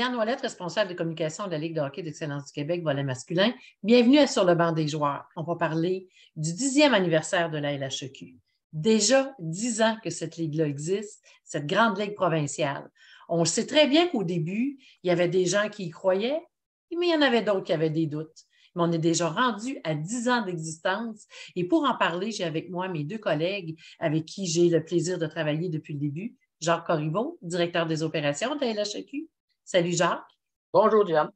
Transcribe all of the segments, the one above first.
Diane Ouellette, responsable de communication de la Ligue de hockey d'excellence du Québec, volet masculin. Bienvenue à Sur le banc des joueurs. On va parler du 10e anniversaire de la LHEQ. Déjà 10 ans que cette ligue-là existe, cette grande ligue provinciale. On sait très bien qu'au début, il y avait des gens qui y croyaient, mais il y en avait d'autres qui avaient des doutes. Mais on est déjà rendu à 10 ans d'existence. Et pour en parler, j'ai avec moi mes deux collègues avec qui j'ai le plaisir de travailler depuis le début. Jacques Corriveau, directeur des opérations de la LHEQ. Salut Jacques. Bonjour Diane.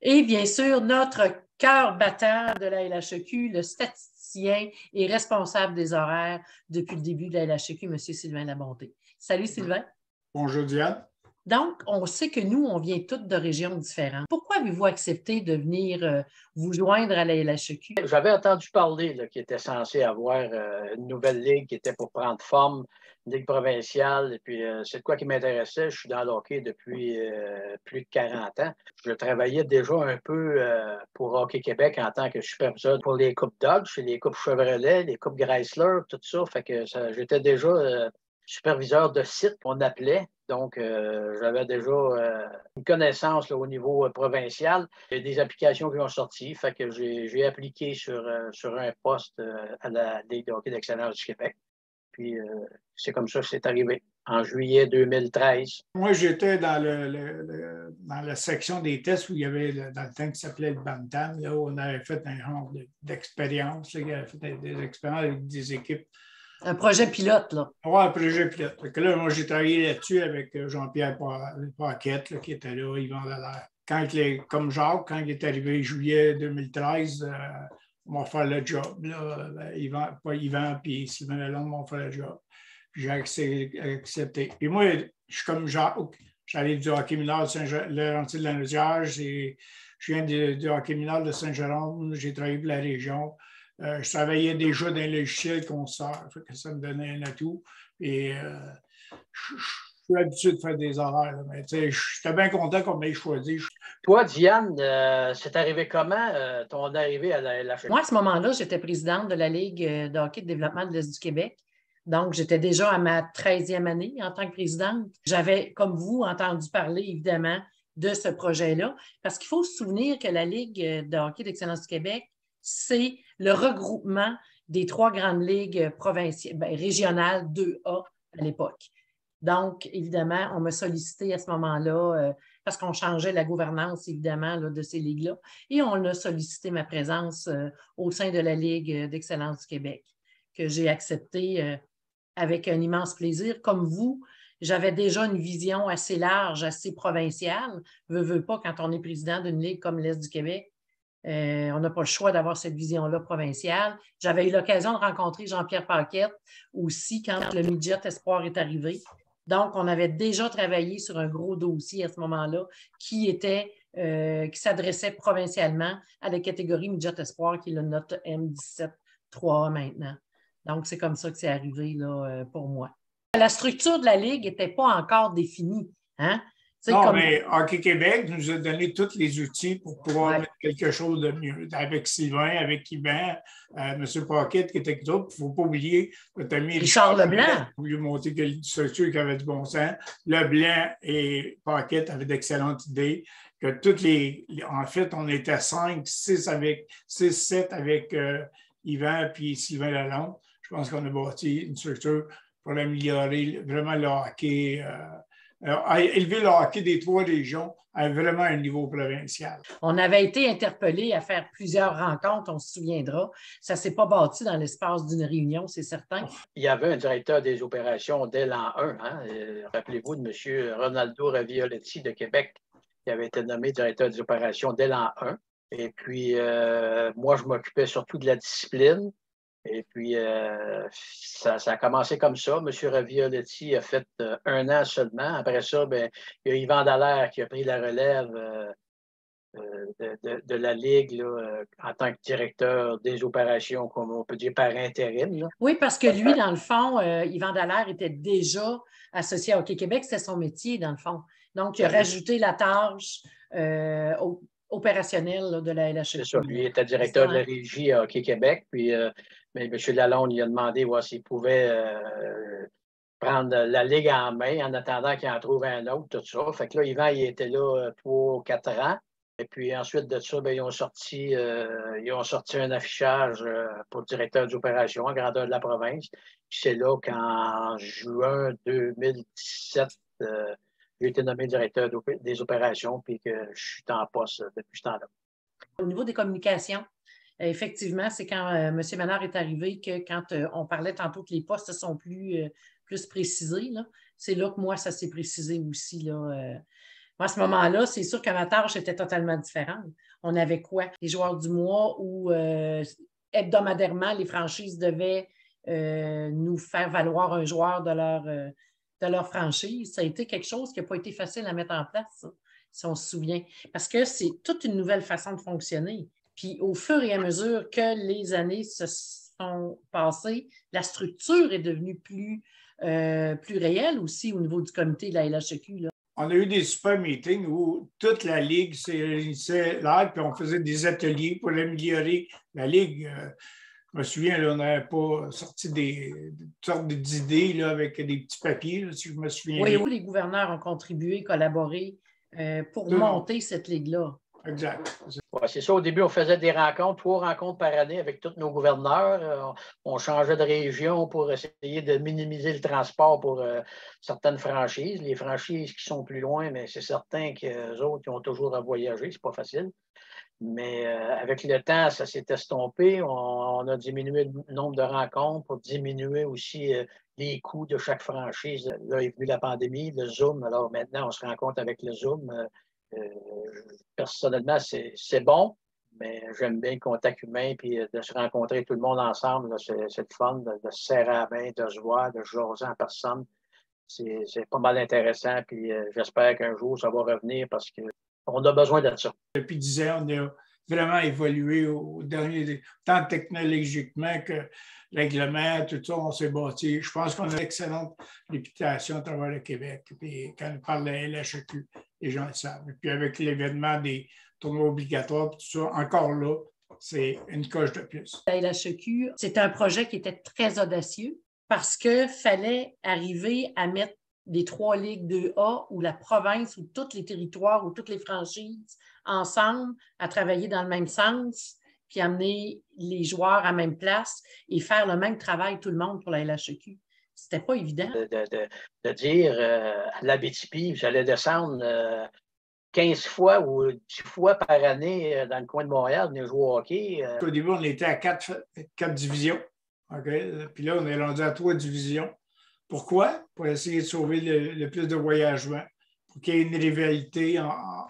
Et bien sûr, notre cœur battant de la LHEQ, le statisticien et responsable des horaires depuis le début de la LHEQ, M. Sylvain Labonté. Salut Sylvain. Bonjour Diane. Donc, on sait que nous, on vient toutes de régions différentes. Pourquoi avez-vous accepté de venir vous joindre à la LHEQ? J'avais entendu parler qu'il était censé avoir une nouvelle ligue qui était pour prendre forme, une ligue provinciale. Et puis, c'est de quoi qui m'intéressait. Je suis dans le hockey depuis plus de 40 ans. Je travaillais déjà un peu pour Hockey Québec en tant que superviseur pour les Coupes Dodge, les Coupes Chevrolet, les Coupes Chrysler, tout ça. Fait que j'étais déjà superviseur de site, on appelait. Donc, j'avais déjà une connaissance là, au niveau provincial. Il y a des applications qui ont sorti, fait que j'ai appliqué sur un poste à la Ligue de hockey d'excellence du Québec. Puis, c'est comme ça que c'est arrivé, en juillet 2013. Moi, j'étais dans la section des tests où il y avait, dans le temps qui s'appelait le Bantam, là, où on avait fait un genre d'expérience. Il avait fait des expériences avec des équipes. Un projet pilote, là. Oui, un projet pilote. Donc là, moi, j'ai travaillé là-desus avec Jean-Pierre Paquette, là, qui était là, Yvan Dallaire. Comme Jacques, quand il est arrivé juillet 2013, on m'a fait le job. Là, Yvan puis Sylvain Lalonde m'ont fait le job. Puis j'ai accepté. Puis moi, je suis comme Jacques. J'arrive du hockey mineur de Saint-Laurentides-de-la-Naudière. Je viens du hockey mineur de Saint-Jérôme. J'ai travaillé pour la région. Je travaillais déjà dans les logiciels qu'on sort, que ça me donnait un atout. Et je suis habitué de faire des horaires. Là, mais j'étais bien content qu'on m'ait choisi. Toi, Diane, c'est arrivé comment ton arrivée à la LHEQ? Moi, à ce moment-là, j'étais présidente de la Ligue de hockey de développement de l'Est du Québec. Donc, j'étais déjà à ma 13e année en tant que présidente. J'avais, comme vous, entendu parler, évidemment, de ce projet-là. Parce qu'il faut se souvenir que la Ligue de hockey d'excellence du Québec, c'est le regroupement des 3 grandes ligues provinciales, régionales 2A à l'époque. Donc, évidemment, on m'a sollicité à ce moment-là parce qu'on changeait la gouvernance, évidemment, là, de ces ligues-là. Et on a sollicité ma présence au sein de la Ligue d'excellence du Québec, que j'ai accepté avec un immense plaisir. Comme vous, j'avais déjà une vision assez large, assez provinciale. Veux pas, quand on est président d'une ligue comme l'Est du Québec, on n'a pas le choix d'avoir cette vision-là provinciale. J'avais eu l'occasion de rencontrer Jean-Pierre Paquette aussi quand le Midget Espoir est arrivé. Donc, on avait déjà travaillé sur un gros dossier à ce moment-là qui s'adressait provincialement à la catégorie Midget Espoir, qui est le note M17-3A maintenant. Donc, c'est comme ça que c'est arrivé là, pour moi. La structure de la Ligue n'était pas encore définie. Hein? Non, mais Hockey Québec nous a donné tous les outils pour pouvoir mettre quelque chose de mieux. Avec Sylvain, avec Yvan, M. Paquette qui était avec nous. Il ne faut pas oublier que tu as mis Richard Leblanc pour lui montrer que une structure qui avait du bon sens. Leblanc et Paquette avaient d'excellentes idées. Que en fait, on était 5, 6, 7 avec Yvan puis Sylvain Lalonde. Je pense qu'on a bâti une structure pour améliorer vraiment le hockey. À élever le hockey des 3 régions à vraiment un niveau provincial. On avait été interpellés à faire plusieurs rencontres, on se souviendra. Ça ne s'est pas bâti dans l'espace d'une réunion, c'est certain. Il y avait un directeur des opérations dès l'an 1. Hein? Rappelez-vous de M. Ronaldo Ravioletti de Québec, qui avait été nommé directeur des opérations dès l'an 1. Et puis, moi, je m'occupais surtout de la discipline. Et puis, ça a commencé comme ça. M. Ravioletti a fait 1 an seulement. Après ça, il y a Yvan Dallaire qui a pris la relève de la Ligue là, en tant que directeur des opérations, comme on peut dire, par intérim. Là. Oui, parce que lui, dans le fond, Yvan Dallaire était déjà associé à Hockey Québec. C'était son métier, dans le fond. Donc, il a rajouté la tâche opérationnelle là, de la LHEQ. C'est ça. Lui était directeur de la régie à Hockey Québec. Puis, M. Lalonde, il a demandé s'il pouvait prendre la Ligue en main en attendant qu'il en trouve un autre, tout ça. Fait que là, Yvan, il était là 3 ou 4 ans. Et puis ensuite de ça, bien, ils ont sorti un affichage pour le directeur des opérations en grandeur de la province. Puis c'est là qu'en juin 2017, j'ai été nommé directeur des opérations, puis que je suis en poste depuis ce temps-là. Au niveau des communications, effectivement, c'est quand M. Ménard est arrivé que quand on parlait tantôt que les postes sont plus précisés, c'est là que moi, ça s'est précisé aussi. Moi, à ce moment-là, c'est sûr que ma tâche était totalement différente. On avait quoi? Les joueurs du mois où hebdomadairement, les franchises devaient nous faire valoir un joueur de leur franchise. Ça a été quelque chose qui n'a pas été facile à mettre en place, ça, si on se souvient. Parce que c'est toute une nouvelle façon de fonctionner. Puis au fur et à mesure que les années se sont passées, la structure est devenue plus réelle aussi au niveau du comité de la LHEQ. Là. On a eu des super meetings où toute la Ligue s'est réunissait là, puis on faisait des ateliers pour améliorer la Ligue. Je me souviens, là, on n'avait pas sorti des sortes d'idées là, avec des petits papiers, là, si je me souviens oui, bien. oui, les gouverneurs ont contribué, collaboré pour monter cette Ligue-là. Exact. Ouais, c'est ça. Au début, on faisait des rencontres, 3 rencontres par année avec tous nos gouverneurs. On changeait de région pour essayer de minimiser le transport pour certaines franchises. Les franchises qui sont plus loin, mais c'est certain qu'eux autres, ils ont toujours à voyager. C'est pas facile. Mais avec le temps, ça s'est estompé. On a diminué le nombre de rencontres pour diminuer aussi les coûts de chaque franchise. Là est venue la pandémie, le Zoom. Alors maintenant, on se rencontre avec le Zoom. Personnellement, c'est bon, mais j'aime bien le contact humain, puis de se rencontrer tout le monde ensemble, c'est le fun, de se serrer la main, de se voir, de jaser en personne. C'est pas mal intéressant, puis j'espère qu'un jour, ça va revenir parce qu'on a besoin de ça. Depuis 10 ans, on a vraiment évolué au dernier, tant technologiquement que règlement, tout ça, on s'est bâti. Je pense qu'on a une excellente réputation à travers le Québec. Puis quand on parle de la LHEQ, les gens le savent. Et puis avec l'événement des tournois obligatoires, tout ça, encore là, c'est une coche de plus. La LHEQ, c'est un projet qui était très audacieux parce qu'il fallait arriver à mettre des 3 ligues 2A où la province, ou tous les territoires, ou toutes les franchises ensemble à travailler dans le même sens, puis amener les joueurs à la même place et faire le même travail tout le monde pour la LHEQ. C'était pas évident. De dire à l'Abitibi, j'allais descendre 15 fois ou 10 fois par année dans le coin de Montréal, venir jouer au hockey. Au début, on était à 4 divisions. Okay? Puis là, on est rendu à 3 divisions. Pourquoi? Pour essayer de sauver le plus de voyagements, pour qu'il y ait une rivalité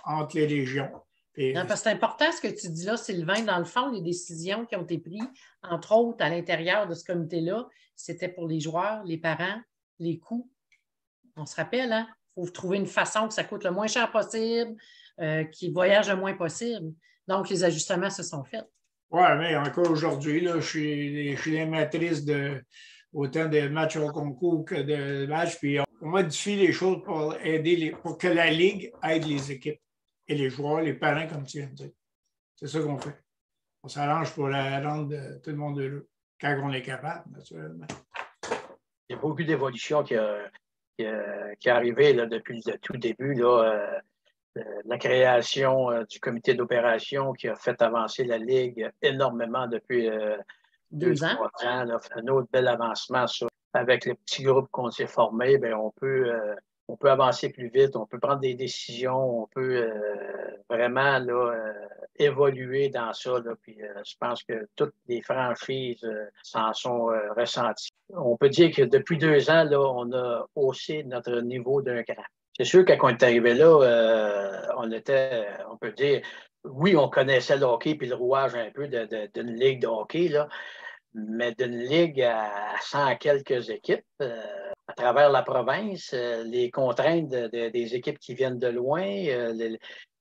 entre les régions. Non, parce que c'est important ce que tu dis là, Sylvain. Dans le fond, les décisions qui ont été prises, entre autres à l'intérieur de ce comité-là, c'était pour les joueurs, les parents, les coûts. On se rappelle, hein? Il faut trouver une façon que ça coûte le moins cher possible, qu'ils voyagent le moins possible. Donc, les ajustements se sont faits. Oui, mais encore aujourd'hui, je suis l'animatrice autant de matchs au concours que de matchs. Puis on modifie les choses pour aider pour que la Ligue aide les équipes et les joueurs, les parents, comme tu viens de dire. C'est ça qu'on fait. On s'arrange pour rendre tout le monde heureux, quand on est capable, naturellement. Il y a beaucoup d'évolutions qui est arrivé là, depuis le tout début. La création du comité d'opération qui a fait avancer la Ligue énormément depuis 2-3 ans. Là, un autre bel avancement, ça. Avec les petits groupes qu'on s'est formés, bien, on peut avancer plus vite, on peut prendre des décisions, on peut vraiment là, évoluer dans ça. Là, puis, je pense que toutes les franchises s'en sont ressenties. On peut dire que depuis 2 ans, là, on a haussé notre niveau d'un cran. C'est sûr que quand on est arrivé là, on peut dire, oui, on connaissait le hockey puis le rouage un peu d'une ligue de hockey, là, mais d'une ligue à 100 quelques équipes à travers la province, les contraintes des équipes qui viennent de loin,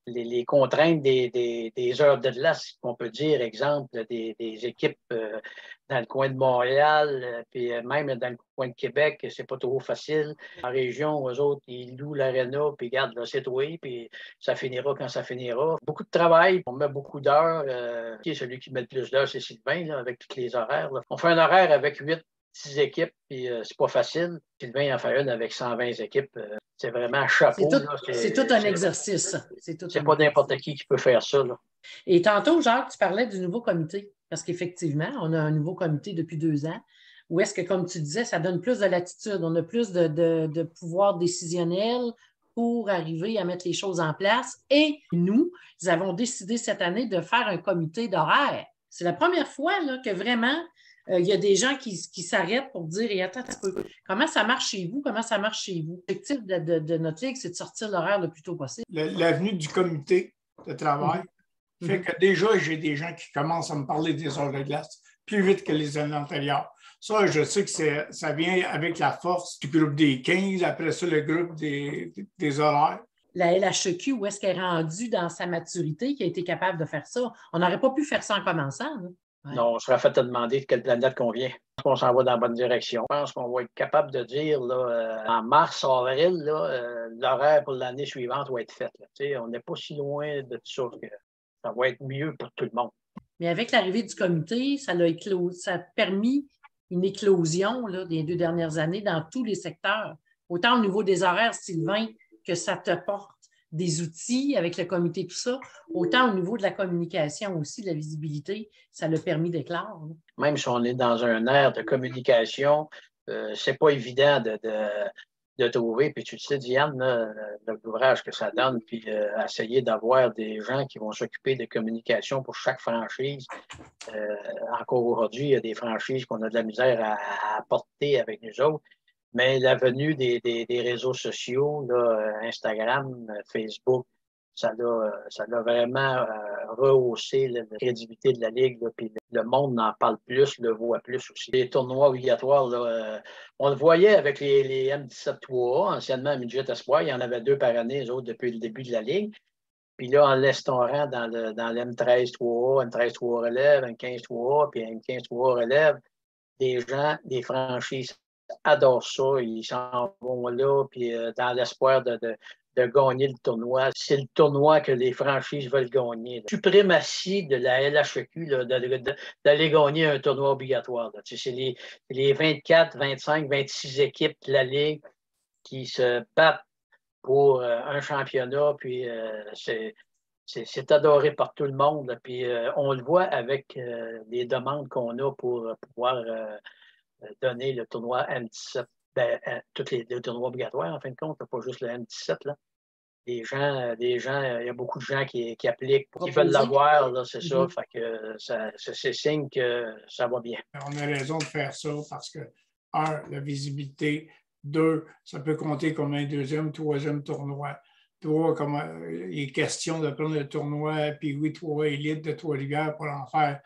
les contraintes des heures de glace, on peut dire, exemple, des équipes dans le coin de Montréal, puis même dans le coin de Québec, c'est pas trop facile. En région, eux autres, ils louent l'aréna, puis gardent le site web, puis ça finira quand ça finira. Beaucoup de travail, on met beaucoup d'heures. Celui qui met le plus d'heures, c'est Sylvain, là, avec tous les horaires. Là. On fait un horaire avec 8 10 équipes, puis c'est pas facile. Sylvain en fait une avec 120 équipes. C'est vraiment un chapeau. C'est tout un exercice. C'est pas n'importe qui peut faire ça. Là. Et tantôt, Jacques, tu parlais du nouveau comité, parce qu'effectivement, on a un nouveau comité depuis 2 ans, où est-ce que, comme tu disais, ça donne plus de latitude, on a plus de pouvoir décisionnel pour arriver à mettre les choses en place. Et nous avons décidé cette année de faire un comité d'horaire. C'est la première fois là, que vraiment, il y a des gens qui s'arrêtent pour dire et attends, comment ça marche chez vous? Comment ça marche chez vous? L'objectif de notre ligue, c'est de sortir l'horaire le plus tôt possible. L'avenue du comité de travail fait que déjà, j'ai des gens qui commencent à me parler des heures de glace plus vite que les années antérieures. Ça, je sais que ça vient avec la force du groupe des 15, après ça, le groupe des horaires. La LHEQ, où est-ce qu'elle est rendue dans sa maturité, qui a été capable de faire ça? On n'aurait pas pu faire ça en commençant. Ouais. Non, on serait fait te demander de quelle planète qu'on vient. Je pense qu'on s'en va dans la bonne direction. Je pense qu'on va être capable de dire là, en mars, avril, l'horaire pour l'année suivante va être fait. On n'est pas si loin de ça que ça va être mieux pour tout le monde. Mais avec l'arrivée du comité, ça a permis une éclosion là, des 2 dernières années dans tous les secteurs. Autant au niveau des horaires, Sylvain, que ça te porte des outils avec le comité, tout ça, autant au niveau de la communication aussi, de la visibilité, ça l'a permis d'éclore. Même si on est dans un air de communication, c'est pas évident de trouver. Puis tu le sais, Diane, l'ouvrage que ça donne, puis essayer d'avoir des gens qui vont s'occuper de communication pour chaque franchise. Encore aujourd'hui, il y a des franchises qu'on a de la misère à apporter avec nous autres. Mais la venue des réseaux sociaux, là, Instagram, Facebook, ça a vraiment rehaussé la crédibilité de la Ligue. Là, puis le monde en parle plus, le voit plus aussi. Les tournois obligatoires, là, on le voyait avec les M17-3A, anciennement Midget Espoir. Il y en avait 2 par année, les autres, depuis le début de la Ligue. Puis là, en l'instaurant dans le M13-3A, M13-3A relève, M15-3A, puis M15-3A relève, des gens, des franchises adorent ça. Ils s'en vont là, puis dans l'espoir de gagner le tournoi. C'est le tournoi que les franchises veulent gagner. La suprématie de la LHEQ, là, d'aller gagner un tournoi obligatoire. Là. C'est les 24, 25, 26 équipes de la Ligue qui se battent pour un championnat, puis c'est adoré par tout le monde. Là. Puis on le voit avec les demandes qu'on a pour pouvoir donner le tournoi M17, tous les tournois obligatoires, en fin de compte, pas juste le M17. Là. Il y a beaucoup de gens qui appliquent, qui veulent l'avoir, là, c'est ça. Fait que c'est signe que ça va bien. On a raison de faire ça parce que, 1, la visibilité, 2, ça peut compter comme un 2e, 3e tournoi. 3, comme il est question de prendre le tournoi, puis oui, 3 élites de Trois-Rivières pour en faire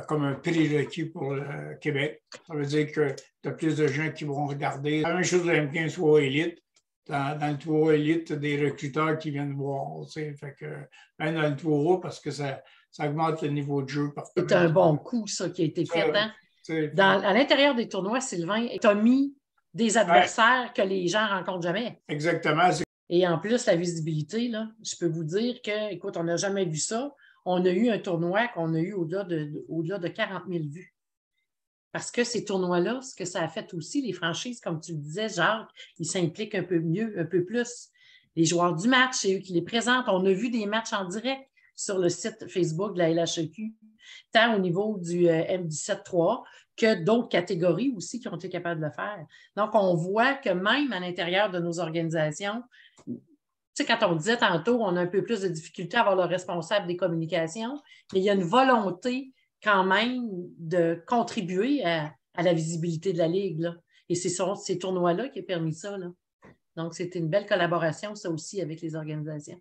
comme un prérequis pour le Québec. Ça veut dire que tu as plus de gens qui vont regarder. La même chose de M15 3 élite. Dans le 3 élite, tu as des recruteurs qui viennent voir. Fait que, même dans le 3 parce que ça augmente le niveau de jeu. C'est un bon coup, ça, qui a été fait. Hein? À l'intérieur des tournois, Sylvain, tu as mis des adversaires que les gens ne rencontrent jamais. Exactement. Et en plus, la visibilité, là, je peux vous dire que, écoute, on n'a jamais vu ça. On a eu un tournoi qu'on a eu au-delà de 40 000 vues. Parce que ces tournois-là, ce que ça a fait aussi, les franchises, comme tu le disais, Jacques, ils s'impliquent un peu mieux, un peu plus. Les joueurs du match, c'est eux qui les présentent. On a vu des matchs en direct sur le site Facebook de la LHEQ, tant au niveau du M17-3 que d'autres catégories aussi qui ont été capables de le faire. Donc, on voit que même à l'intérieur de nos organisations, tu sais, quand on disait tantôt, on a un peu plus de difficulté à avoir le responsable des communications, mais il y a une volonté quand même de contribuer à la visibilité de la Ligue. Là. Et c'est ces tournois-là qui ont permis ça. Là. Donc, c'était une belle collaboration, ça aussi, avec les organisations.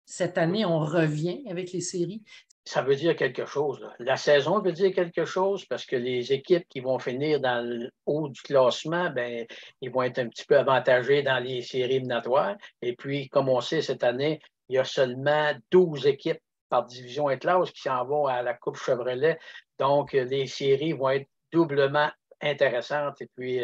Cette année, on revient avec les séries. Ça veut dire quelque chose. Là. La saison veut dire quelque chose parce que les équipes qui vont finir dans le haut du classement, ben, ils vont être un petit peu avantagés dans les séries éliminatoires. Et puis, comme on sait, cette année, il y a seulement 12 équipes par division et classe qui s'en vont à la Coupe Chevrolet. Donc, les séries vont être doublement intéressantes et puis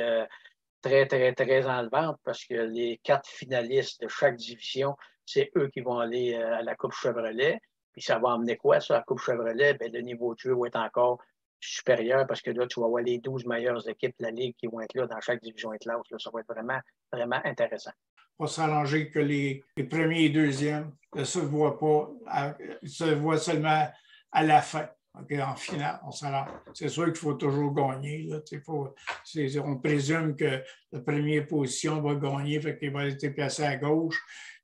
très, très, très enlevantes parce que les 4 finalistes de chaque division, c'est eux qui vont aller à la Coupe Chevrolet. Puis ça va emmener quoi, ça, la Coupe Chevrolet? Bien, le niveau de jeu va être encore supérieure parce que là, tu vas avoir les 12 meilleures équipes de la Ligue qui vont être là dans chaque division et classe. Là, ça va être vraiment, vraiment intéressant. On va s'arranger que les premiers et deuxièmes ne se voient pas, se voient seulement à la fin. Okay, en finale, on s'arrange. C'est sûr qu'il faut toujours gagner. Là, on présume que la première position va gagner, fait qu'il va être déplacé à gauche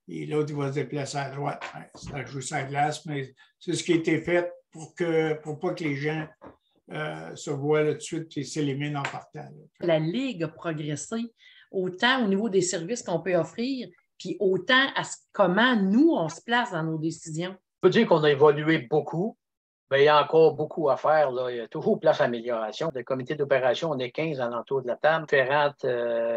et l'autre il va se déplacer à droite. Ça joue sur la glace, mais c'est ce qui a été fait pour pas que les gens se voient là, tout de suite et s'éliminent en partant. La Ligue a progressé autant au niveau des services qu'on peut offrir, puis autant à comment nous, on se place dans nos décisions. On peut dire qu'on a évolué beaucoup. Bien, il y a encore beaucoup à faire. Là. Il y a toujours place à amélioration. Le comité d'opération, on est 15 alentour de la table, différentes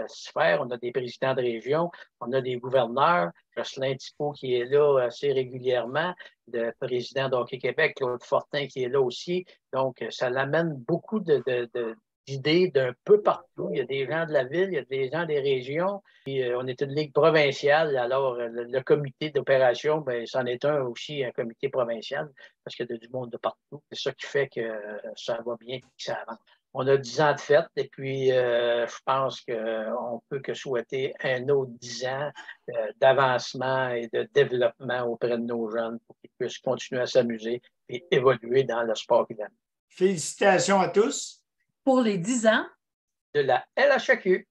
sphères. On a des présidents de région, on a des gouverneurs. Jocelyn Thibault qui est là assez régulièrement, le président d'Hockey Québec, Claude Fortin qui est là aussi. Donc, ça l'amène beaucoup d'idées d'un peu partout. Il y a des gens de la ville, il y a des gens des régions. Puis, on est une ligue provinciale, alors le comité d'opération, bien, c'en est aussi un comité provincial, parce qu'il y a du monde de partout. C'est ça qui fait que ça va bien et que ça avance. On a 10 ans de fête et puis je pense qu'on peut que souhaiter un autre 10 ans d'avancement et de développement auprès de nos jeunes pour qu'ils puissent continuer à s'amuser et évoluer dans le sport qu'ils aiment. Félicitations à tous. Pour les 10 ans De la LHAQ.